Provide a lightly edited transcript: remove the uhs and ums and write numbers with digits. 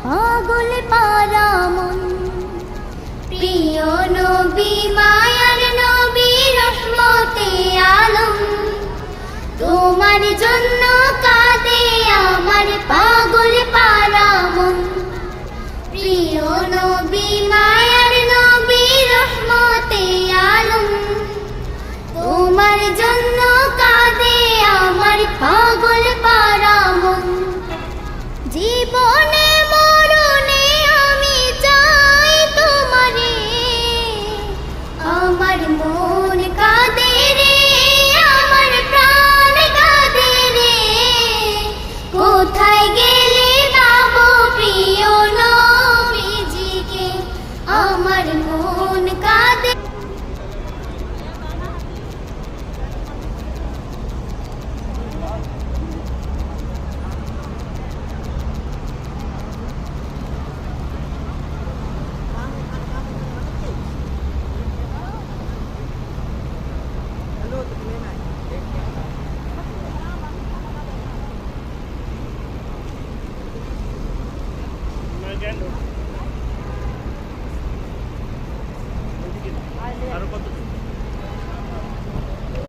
পাগল পারা মন। প্রিয় নবী মায়ার নবী রহমতে আলম, তোমার জন্য কাঁদে আমার পাগল পারা মন। প্রিয় নবী মায়ার নবী রহমতে আলম, তোমার জন্য কাঁদে আমার পাগল পারা মন। জীবনে মরণে আমি চাই তোমারে, আমার মন কাঁদে রে, আমার প্রাণ কাঁদে রে। কোথায় গেলে পাবো প্রিয় নবীজিকে, আমার মন কাঁদে। Again.